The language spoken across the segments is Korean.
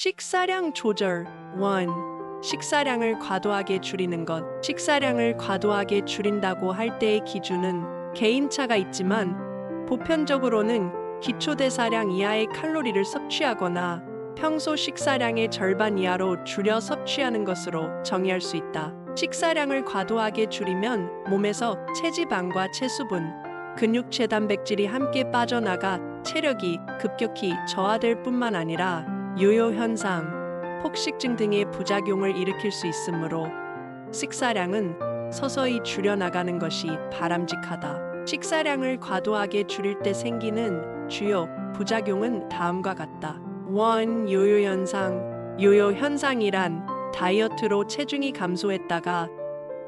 식사량 조절 1. 식사량을 과도하게 줄이는 것. 식사량을 과도하게 줄인다고 할 때의 기준은 개인차가 있지만 보편적으로는 기초대사량 이하의 칼로리를 섭취하거나 평소 식사량의 절반 이하로 줄여 섭취하는 것으로 정의할 수 있다. 식사량을 과도하게 줄이면 몸에서 체지방과 체수분, 근육체 단백질이 함께 빠져나가 체력이 급격히 저하될 뿐만 아니라 요요 현상, 폭식증 등의 부작용을 일으킬 수 있으므로 식사량은 서서히 줄여나가는 것이 바람직하다. 식사량을 과도하게 줄일 때 생기는 주요 부작용은 다음과 같다. 1. 요요 현상. 요요 현상이란 다이어트로 체중이 감소했다가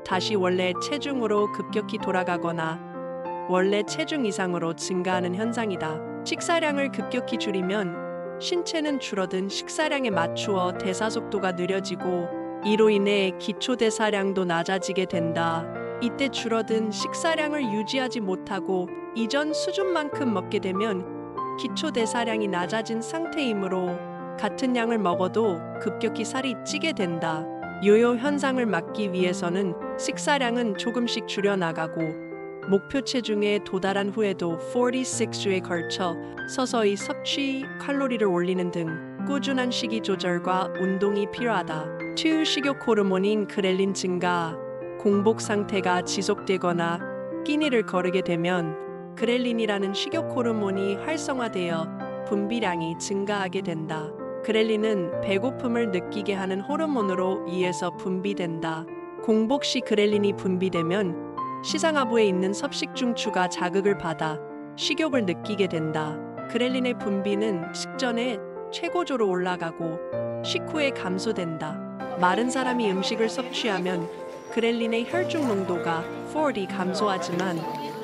다시 원래 체중으로 급격히 돌아가거나 원래 체중 이상으로 증가하는 현상이다. 식사량을 급격히 줄이면 신체는 줄어든 식사량에 맞추어 대사 속도가 느려지고 이로 인해 기초대사량도 낮아지게 된다. 이때 줄어든 식사량을 유지하지 못하고 이전 수준만큼 먹게 되면 기초대사량이 낮아진 상태이므로 같은 양을 먹어도 급격히 살이 찌게 된다. 요요 현상을 막기 위해서는 식사량은 조금씩 줄여나가고 목표 체중에 도달한 후에도 46주에 걸쳐 서서히 섭취 칼로리를 올리는 등 꾸준한 식이 조절과 운동이 필요하다. 2. 식욕 호르몬인 그렐린 증가. 공복 상태가 지속되거나 끼니를 거르게 되면 그렐린이라는 식욕 호르몬이 활성화되어 분비량이 증가하게 된다. 그렐린은 배고픔을 느끼게 하는 호르몬으로 의해서 분비된다. 공복 시 그렐린이 분비되면 시상하부에 있는 섭식중추가 자극을 받아 식욕을 느끼게 된다. 그렐린의 분비는 식전에 최고조로 올라가고 식후에 감소된다. 마른 사람이 음식을 섭취하면 그렐린의 혈중 농도가 40 감소하지만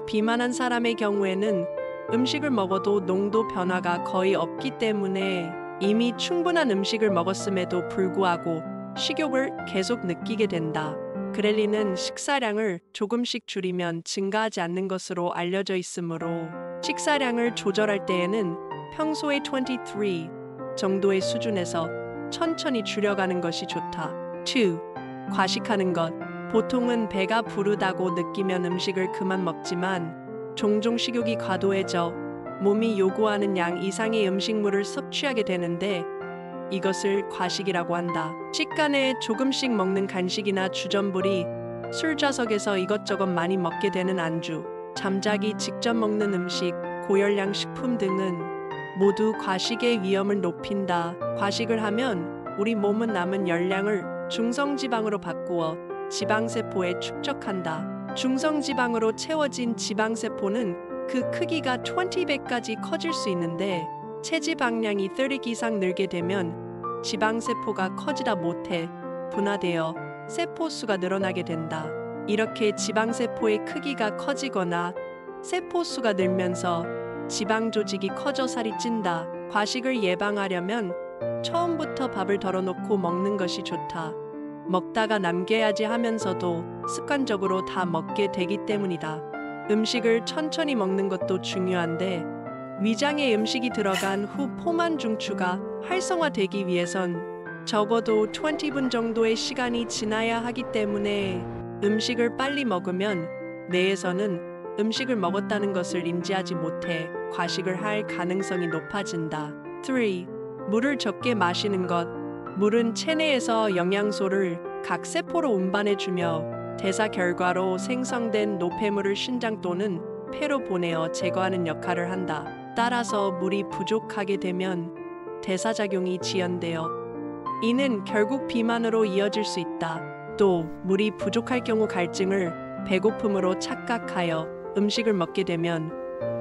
비만한 사람의 경우에는 음식을 먹어도 농도 변화가 거의 없기 때문에 이미 충분한 음식을 먹었음에도 불구하고 식욕을 계속 느끼게 된다. 그렐린은 식사량을 조금씩 줄이면 증가하지 않는 것으로 알려져 있으므로 식사량을 조절할 때에는 평소의 23 정도의 수준에서 천천히 줄여가는 것이 좋다. 2. 과식하는 것. 보통은 배가 부르다고 느끼면 음식을 그만 먹지만 종종 식욕이 과도해져 몸이 요구하는 양 이상의 음식물을 섭취하게 되는데 이것을 과식이라고 한다. 식간에 조금씩 먹는 간식이나 주전부리, 술자석에서 이것저것 많이 먹게 되는 안주, 잠자기 직전 먹는 음식, 고열량 식품 등은 모두 과식의 위험을 높인다. 과식을 하면 우리 몸은 남은 열량을 중성지방으로 바꾸어 지방세포에 축적한다. 중성지방으로 채워진 지방세포는 그 크기가 20배까지 커질 수 있는데 체지방량이 30 이상 늘게 되면 지방세포가 커지다 못해 분화되어 세포수가 늘어나게 된다. 이렇게 지방세포의 크기가 커지거나 세포수가 늘면서 지방조직이 커져 살이 찐다. 과식을 예방하려면 처음부터 밥을 덜어놓고 먹는 것이 좋다. 먹다가 남겨야지 하면서도 습관적으로 다 먹게 되기 때문이다. 음식을 천천히 먹는 것도 중요한데 위장에 음식이 들어간 후 포만 중추가 활성화되기 위해선 적어도 20분 정도의 시간이 지나야 하기 때문에 음식을 빨리 먹으면 뇌에서는 음식을 먹었다는 것을 인지하지 못해 과식을 할 가능성이 높아진다. 3. 물을 적게 마시는 것. 물은 체내에서 영양소를 각 세포로 운반해주며 대사 결과로 생성된 노폐물을 신장 또는 폐로 보내어 제거하는 역할을 한다. 따라서 물이 부족하게 되면 대사작용이 지연되어 이는 결국 비만으로 이어질 수 있다. 또 물이 부족할 경우 갈증을 배고픔으로 착각하여 음식을 먹게 되면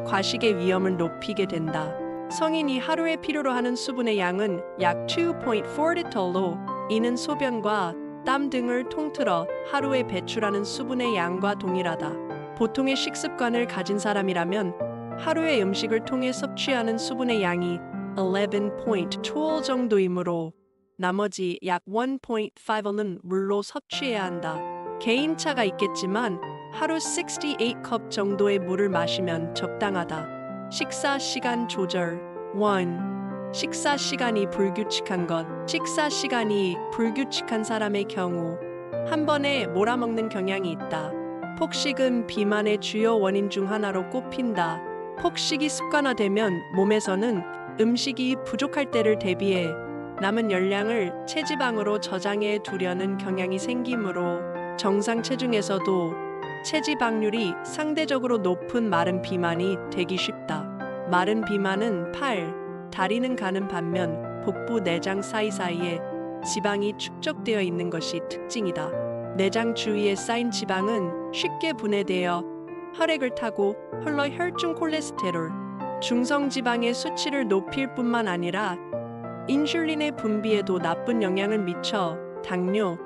과식의 위험을 높이게 된다. 성인이 하루에 필요로 하는 수분의 양은 약 2.4리터로 이는 소변과 땀 등을 통틀어 하루에 배출하는 수분의 양과 동일하다. 보통의 식습관을 가진 사람이라면 하루에 음식을 통해 섭취하는 수분의 양이 11.12 정도이므로 나머지 약 1.5는 물로 섭취해야 한다. 개인차가 있겠지만 하루 68컵 정도의 물을 마시면 적당하다. 식사 시간 조절 1. 식사 시간이 불규칙한 것. 식사 시간이 불규칙한 사람의 경우 한 번에 몰아먹는 경향이 있다. 폭식은 비만의 주요 원인 중 하나로 꼽힌다. 폭식이 습관화되면 몸에서는 음식이 부족할 때를 대비해 남은 열량을 체지방으로 저장해 두려는 경향이 생기므로 정상 체중에서도 체지방률이 상대적으로 높은 마른 비만이 되기 쉽다. 마른 비만은 팔, 다리는 가는 반면 복부 내장 사이사이에 지방이 축적되어 있는 것이 특징이다. 내장 주위에 쌓인 지방은 쉽게 분해되어 혈액을 타고 흘러 혈중 콜레스테롤, 중성지방의 수치를 높일 뿐만 아니라 인슐린의 분비에도 나쁜 영향을 미쳐 당뇨,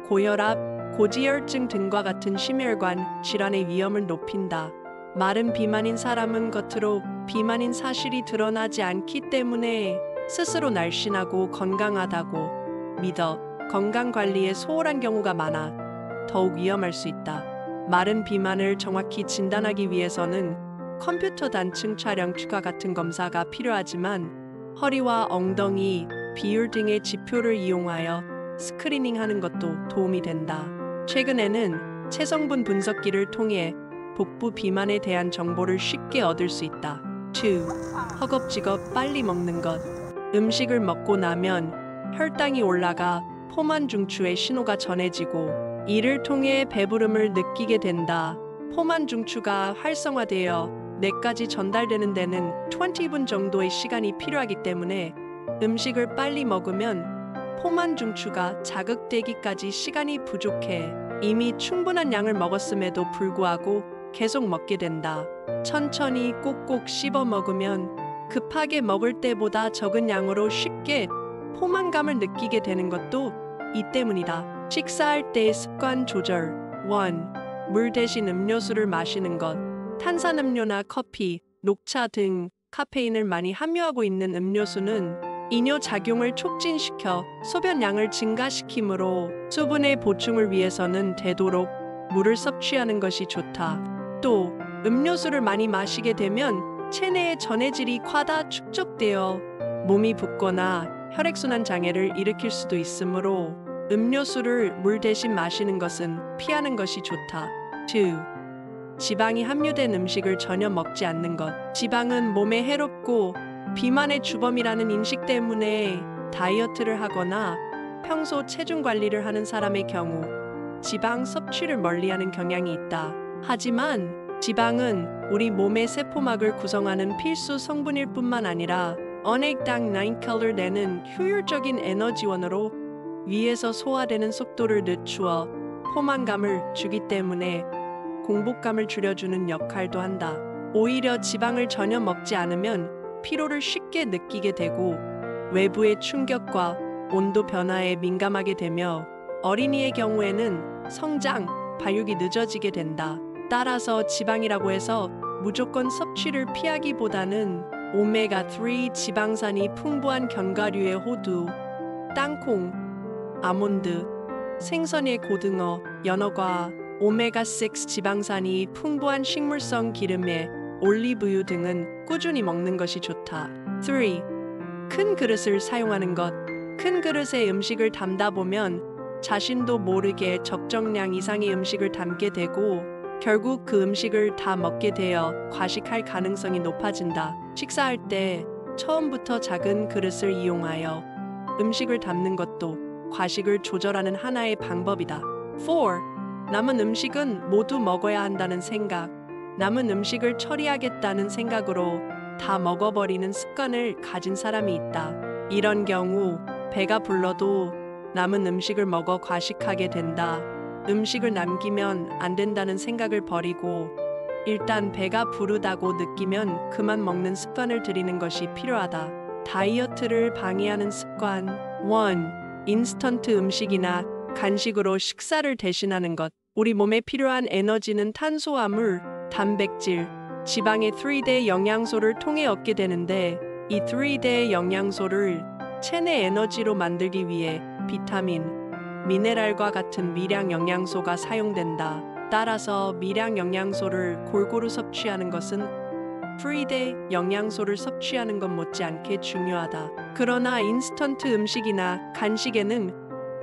고혈압, 고지혈증 등과 같은 심혈관 질환의 위험을 높인다. 마른 비만인 사람은 겉으로 비만인 사실이 드러나지 않기 때문에 스스로 날씬하고 건강하다고 믿어 건강관리에 소홀한 경우가 많아 더욱 위험할 수 있다. 마른 비만을 정확히 진단하기 위해서는 컴퓨터 단층 촬영 추가 같은 검사가 필요하지만 허리와 엉덩이, 비율 등의 지표를 이용하여 스크리닝하는 것도 도움이 된다. 최근에는 체성분 분석기를 통해 복부 비만에 대한 정보를 쉽게 얻을 수 있다. 2. 허겁지겁 빨리 먹는 것. 음식을 먹고 나면 혈당이 올라가 포만 중추에 신호가 전해지고 이를 통해 배부름을 느끼게 된다. 포만 중추가 활성화되어 뇌까지 전달되는 데는 20분 정도의 시간이 필요하기 때문에 음식을 빨리 먹으면 포만 중추가 자극되기까지 시간이 부족해 이미 충분한 양을 먹었음에도 불구하고 계속 먹게 된다. 천천히 꼭꼭 씹어 먹으면 급하게 먹을 때보다 적은 양으로 쉽게 포만감을 느끼게 되는 것도 이 때문이다. 식사할 때의 습관 조절. 1. 물 대신 음료수를 마시는 것. 탄산음료나 커피, 녹차 등 카페인을 많이 함유하고 있는 음료수는 이뇨 작용을 촉진시켜 소변량을 증가시키므로 수분의 보충을 위해서는 되도록 물을 섭취하는 것이 좋다. 또 음료수를 많이 마시게 되면 체내의 전해질이 과다 축적되어 몸이 붓거나 혈액순환 장애를 일으킬 수도 있으므로 음료수를 물 대신 마시는 것은 피하는 것이 좋다. 2. 지방이 함유된 음식을 전혀 먹지 않는 것. 지방은 몸에 해롭고 비만의 주범이라는 인식 때문에 다이어트를 하거나 평소 체중 관리를 하는 사람의 경우 지방 섭취를 멀리하는 경향이 있다. 하지만 지방은 우리 몸의 세포막을 구성하는 필수 성분일 뿐만 아니라 언액당 9칼로리를 내는 효율적인 에너지원으로 위에서 소화되는 속도를 늦추어 포만감을 주기 때문에 공복감을 줄여주는 역할도 한다. 오히려 지방을 전혀 먹지 않으면 피로를 쉽게 느끼게 되고 외부의 충격과 온도 변화에 민감하게 되며 어린이의 경우에는 성장, 발육이 늦어지게 된다. 따라서 지방이라고 해서 무조건 섭취를 피하기보다는 오메가3 지방산이 풍부한 견과류의 호두, 땅콩, 아몬드, 생선의 고등어, 연어과 오메가6 지방산이 풍부한 식물성 기름의 올리브유 등은 꾸준히 먹는 것이 좋다. 3. 큰 그릇을 사용하는 것. 큰 그릇에 음식을 담다 보면 자신도 모르게 적정량 이상의 음식을 담게 되고 결국 그 음식을 다 먹게 되어 과식할 가능성이 높아진다. 식사할 때 처음부터 작은 그릇을 이용하여 음식을 담는 것도 과식을 조절하는 하나의 방법이다. 4. 남은 음식은 모두 먹어야 한다는 생각. 남은 음식을 처리하겠다는 생각으로 다 먹어버리는 습관을 가진 사람이 있다. 이런 경우 배가 불러도 남은 음식을 먹어 과식하게 된다. 음식을 남기면 안 된다는 생각을 버리고 일단 배가 부르다고 느끼면 그만 먹는 습관을 들이는 것이 필요하다. 다이어트를 방해하는 습관. 1. 인스턴트 음식이나 간식으로 식사를 대신하는 것. 우리 몸에 필요한 에너지는 탄수화물, 단백질, 지방의 3대 영양소를 통해 얻게 되는데 이 3대 영양소를 체내 에너지로 만들기 위해 비타민, 미네랄과 같은 미량 영양소가 사용된다. 따라서 미량 영양소를 골고루 섭취하는 것은 프리데 영양소를 섭취하는 것 못지않게 중요하다. 그러나 인스턴트 음식이나 간식에는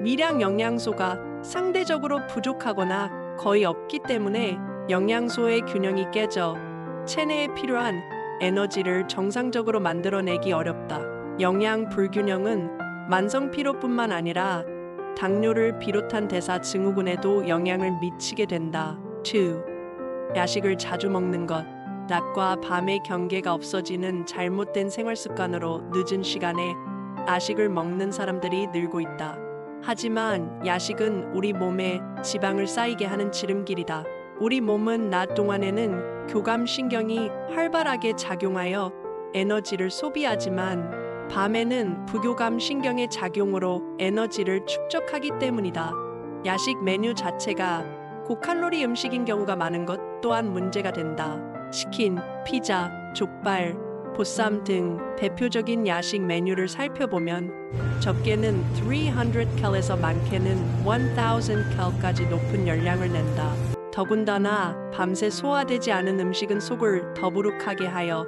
미량 영양소가 상대적으로 부족하거나 거의 없기 때문에 영양소의 균형이 깨져 체내에 필요한 에너지를 정상적으로 만들어내기 어렵다. 영양 불균형은 만성 피로뿐만 아니라 당뇨를 비롯한 대사 증후군에도 영향을 미치게 된다. 2. 야식을 자주 먹는 것. 낮과 밤의 경계가 없어지는 잘못된 생활 습관으로 늦은 시간에 야식을 먹는 사람들이 늘고 있다. 하지만 야식은 우리 몸에 지방을 쌓이게 하는 지름길이다. 우리 몸은 낮 동안에는 교감신경이 활발하게 작용하여 에너지를 소비하지만 밤에는 부교감신경의 작용으로 에너지를 축적하기 때문이다. 야식 메뉴 자체가 고칼로리 음식인 경우가 많은 것 또한 문제가 된다. 치킨, 피자, 족발, 보쌈 등 대표적인 야식 메뉴를 살펴보면 적게는 300칼에서 많게는 1000칼까지 높은 열량을 낸다. 더군다나 밤새 소화되지 않은 음식은 속을 더부룩하게 하여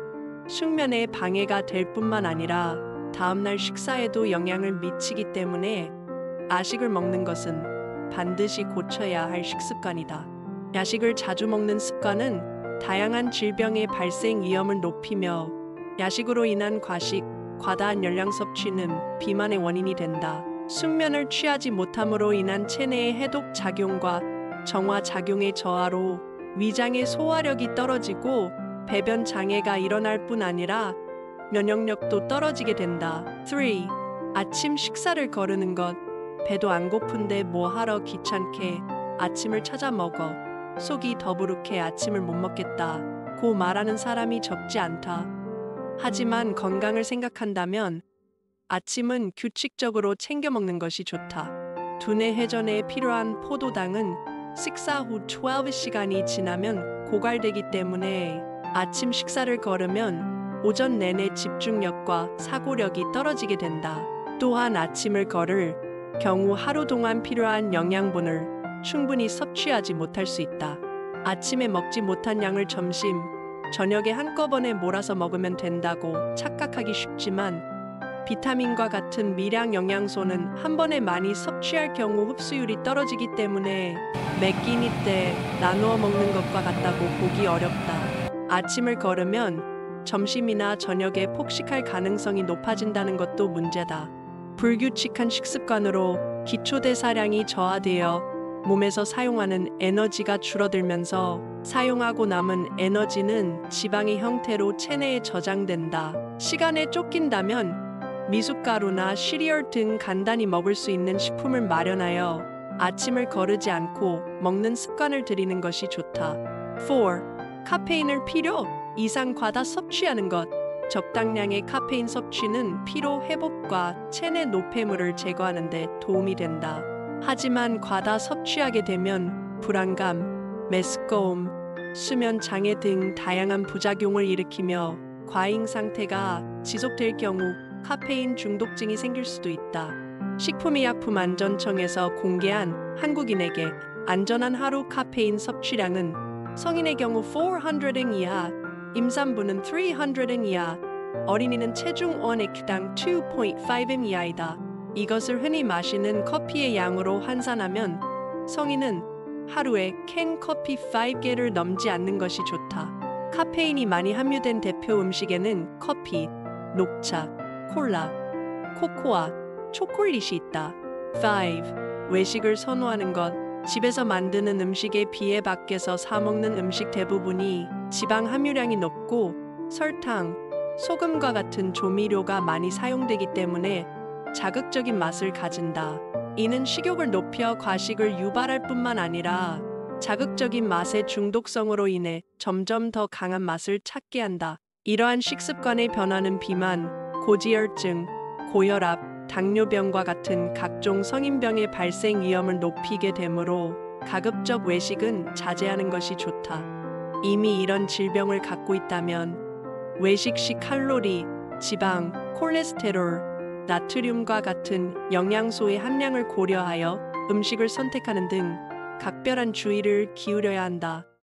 숙면에 방해가 될 뿐만 아니라 다음날 식사에도 영향을 미치기 때문에 야식을 먹는 것은 반드시 고쳐야 할 식습관이다. 야식을 자주 먹는 습관은 다양한 질병의 발생 위험을 높이며 야식으로 인한 과식, 과다한 열량 섭취는 비만의 원인이 된다. 숙면을 취하지 못함으로 인한 체내의 해독 작용과 정화 작용의 저하로 위장의 소화력이 떨어지고 배변 장애가 일어날 뿐 아니라 면역력도 떨어지게 된다. 3. 아침 식사를 거르는 것. 배도 안 고픈데 뭐 하러 귀찮게 아침을 찾아 먹어. 속이 더부룩해 아침을 못 먹겠다 고 말하는 사람이 적지 않다. 하지만 건강을 생각한다면 아침은 규칙적으로 챙겨 먹는 것이 좋다. 두뇌 회전에 필요한 포도당은 식사 후 12시간이 지나면 고갈되기 때문에 아침 식사를 거르면 오전 내내 집중력과 사고력이 떨어지게 된다. 또한 아침을 거를 경우 하루 동안 필요한 영양분을 충분히 섭취하지 못할 수 있다. 아침에 먹지 못한 양을 점심, 저녁에 한꺼번에 몰아서 먹으면 된다고 착각하기 쉽지만 비타민과 같은 미량 영양소는 한 번에 많이 섭취할 경우 흡수율이 떨어지기 때문에 매 끼니 때 나누어 먹는 것과 같다고 보기 어렵다. 아침을 거르면 점심이나 저녁에 폭식할 가능성이 높아진다는 것도 문제다. 불규칙한 식습관으로 기초대사량이 저하되어 몸에서 사용하는 에너지가 줄어들면서 사용하고 남은 에너지는 지방의 형태로 체내에 저장된다. 시간에 쫓긴다면 미숫가루나 시리얼 등 간단히 먹을 수 있는 식품을 마련하여 아침을 거르지 않고 먹는 습관을 들이는 것이 좋다. 4. 카페인을 필요 이상 과다 섭취하는 것. 적당량의 카페인 섭취는 피로 회복과 체내 노폐물을 제거하는 데 도움이 된다. 하지만 과다 섭취하게 되면 불안감, 메스꺼움, 수면 장애 등 다양한 부작용을 일으키며 과잉 상태가 지속될 경우 카페인 중독증이 생길 수도 있다. 식품의약품안전청에서 공개한 한국인에게 안전한 하루 카페인 섭취량은 성인의 경우 400eng 이하, 임산부는 300eng 이하, 어린이는 체중 1액당 2.5m 이하이다. 이것을 흔히 마시는 커피의 양으로 환산하면 성인은 하루에 캔 커피 5개를 넘지 않는 것이 좋다. 카페인이 많이 함유된 대표 음식에는 커피, 녹차, 콜라, 코코아, 초콜릿이 있다. 5. 외식을 선호하는 것. 집에서 만드는 음식에 비해 밖에서 사 먹는 음식 대부분이 지방 함유량이 높고 설탕, 소금과 같은 조미료가 많이 사용되기 때문에 자극적인 맛을 가진다. 이는 식욕을 높여 과식을 유발할 뿐만 아니라 자극적인 맛의 중독성으로 인해 점점 더 강한 맛을 찾게 한다. 이러한 식습관의 변화는 비만, 고지혈증, 고혈압, 당뇨병과 같은 각종 성인병의 발생 위험을 높이게 되므로 가급적 외식은 자제하는 것이 좋다. 이미 이런 질병을 갖고 있다면 외식 시 칼로리, 지방, 콜레스테롤, 나트륨과 같은 영양소의 함량을 고려하여 음식을 선택하는 등 각별한 주의를 기울여야 한다.